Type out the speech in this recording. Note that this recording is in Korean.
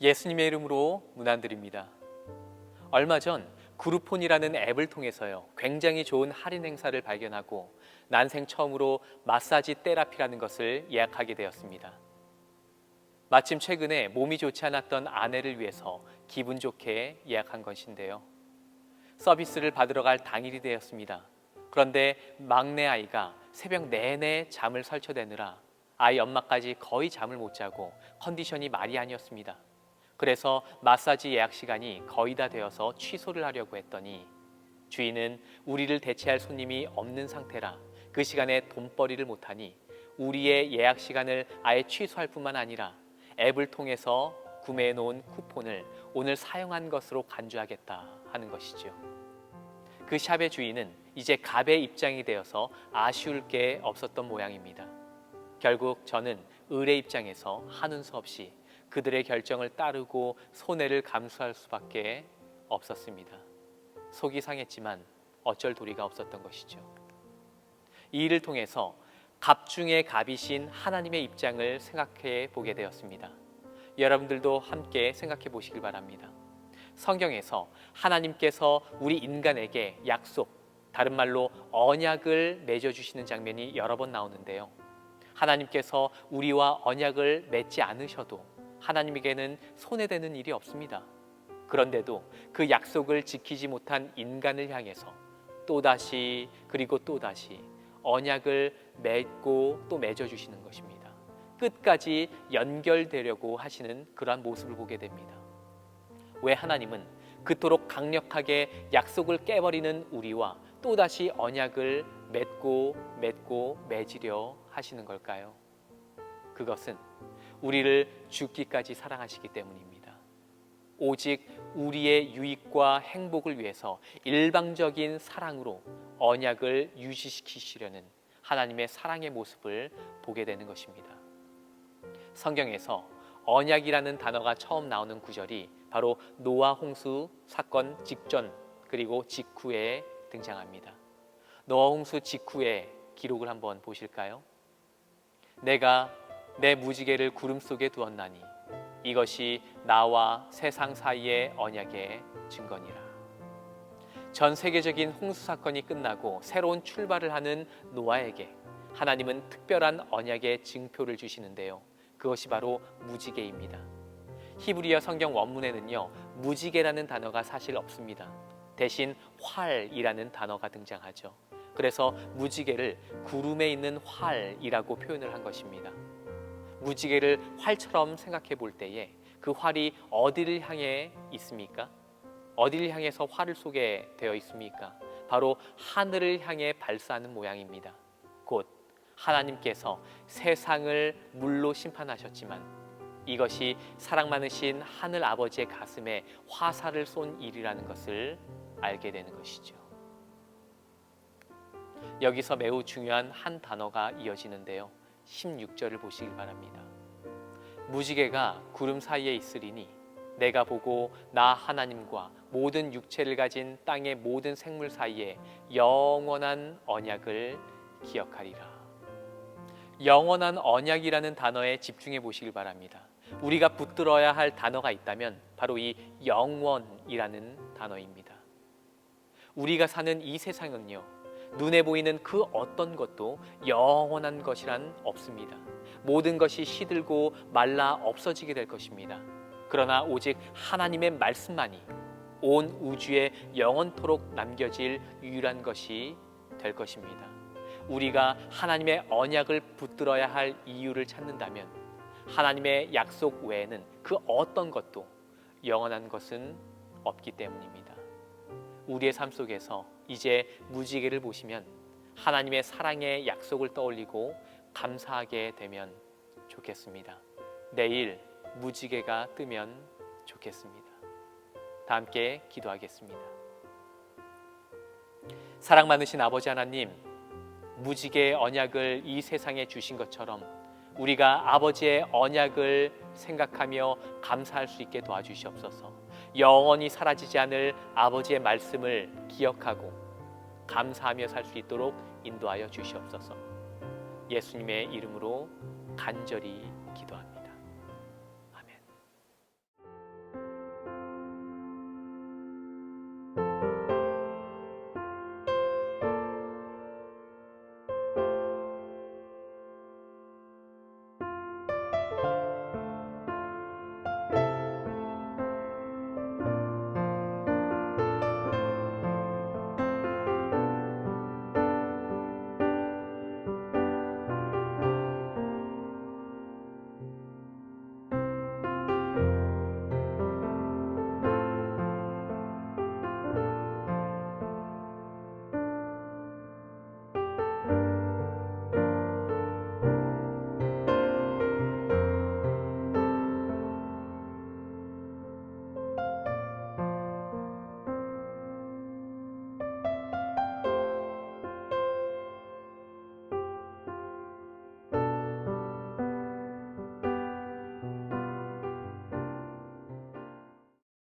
예수님의 이름으로 문안드립니다. 얼마 전 그루폰이라는 앱을 통해서요, 굉장히 좋은 할인 행사를 발견하고 난생 처음으로 마사지 테라피라는 것을 예약하게 되었습니다. 마침 최근에 몸이 좋지 않았던 아내를 위해서 기분 좋게 예약한 것인데요. 서비스를 받으러 갈 당일이 되었습니다. 그런데 막내 아이가 새벽 내내 잠을 설쳐대느라 아이 엄마까지 거의 잠을 못 자고 컨디션이 말이 아니었습니다. 그래서 마사지 예약 시간이 거의 다 되어서 취소를 하려고 했더니 주인은 우리를 대체할 손님이 없는 상태라 그 시간에 돈벌이를 못하니 우리의 예약 시간을 아예 취소할 뿐만 아니라 앱을 통해서 구매해 놓은 쿠폰을 오늘 사용한 것으로 간주하겠다 하는 것이죠. 그 샵의 주인은 이제 갑의 입장이 되어서 아쉬울 게 없었던 모양입니다. 결국 저는 을의 입장에서 하는 수 없이 그들의 결정을 따르고 손해를 감수할 수밖에 없었습니다. 속이 상했지만 어쩔 도리가 없었던 것이죠. 이 일을 통해서 갑 중의 갑이신 하나님의 입장을 생각해 보게 되었습니다. 여러분들도 함께 생각해 보시길 바랍니다. 성경에서 하나님께서 우리 인간에게 약속, 다른 말로 언약을 맺어주시는 장면이 여러 번 나오는데요. 하나님께서 우리와 언약을 맺지 않으셔도 하나님에게는 손해되는 일이 없습니다. 그런데도 그 약속을 지키지 못한 인간을 향해서 또다시 그리고 또다시 언약을 맺고 또 맺어주시는 것입니다. 끝까지 연결되려고 하시는 그러한 모습을 보게 됩니다. 왜 하나님은 그토록 강력하게 약속을 깨버리는 우리와 또다시 언약을 맺고 맺으려 하시는 걸까요? 그것은 우리를 죽기까지 사랑하시기 때문입니다. 오직 우리의 유익과 행복을 위해서 일방적인 사랑으로 언약을 유지시키시려는 하나님의 사랑의 모습을 보게 되는 것입니다. 성경에서 언약이라는 단어가 처음 나오는 구절이 바로 노아 홍수 사건 직전 그리고 직후에 등장합니다. 노아 홍수 직후의 기록을 한번 보실까요? 내가 내 무지개를 구름 속에 두었나니 이것이 나와 세상 사이의 언약의 증거니라. 전 세계적인 홍수 사건이 끝나고 새로운 출발을 하는 노아에게 하나님은 특별한 언약의 증표를 주시는데요. 그것이 바로 무지개입니다. 히브리어 성경 원문에는요, 무지개라는 단어가 사실 없습니다. 대신 활이라는 단어가 등장하죠. 그래서 무지개를 구름에 있는 활이라고 표현을 한 것입니다. 무지개를 활처럼 생각해 볼 때에 그 활이 어디를 향해 있습니까? 어디를 향해서 활을 쏘게 되어 있습니까? 바로 하늘을 향해 발사하는 모양입니다. 곧 하나님께서 세상을 물로 심판하셨지만 이것이 사랑 많으신 하늘 아버지의 가슴에 화살을 쏜 일이라는 것을 알게 되는 것이죠. 여기서 매우 중요한 한 단어가 이어지는데요. 16절을 보시길 바랍니다. 무지개가 구름 사이에 있으리니 내가 보고 나 하나님과 모든 육체를 가진 땅의 모든 생물 사이에 영원한 언약을 기억하리라. 영원한 언약이라는 단어에 집중해 보시길 바랍니다. 우리가 붙들어야 할 단어가 있다면 바로 이 영원이라는 단어입니다. 우리가 사는 이 세상은요, 눈에 보이는 그 어떤 것도 영원한 것이란 없습니다. 모든 것이 시들고 말라 없어지게 될 것입니다. 그러나 오직 하나님의 말씀만이 온 우주에 영원토록 남겨질 유일한 것이 될 것입니다. 우리가 하나님의 언약을 붙들어야 할 이유를 찾는다면 하나님의 약속 외에는 그 어떤 것도 영원한 것은 없기 때문입니다. 우리의 삶 속에서 이제 무지개를 보시면 하나님의 사랑의 약속을 떠올리고 감사하게 되면 좋겠습니다. 내일 무지개가 뜨면 좋겠습니다. 다 함께 기도하겠습니다. 사랑 많으신 아버지 하나님, 무지개의 언약을 이 세상에 주신 것처럼 우리가 아버지의 언약을 생각하며 감사할 수 있게 도와주시옵소서. 영원히 사라지지 않을 아버지의 말씀을 기억하고 감사하며 살 수 있도록 인도하여 주시옵소서. 예수님의 이름으로 간절히 기도합니다.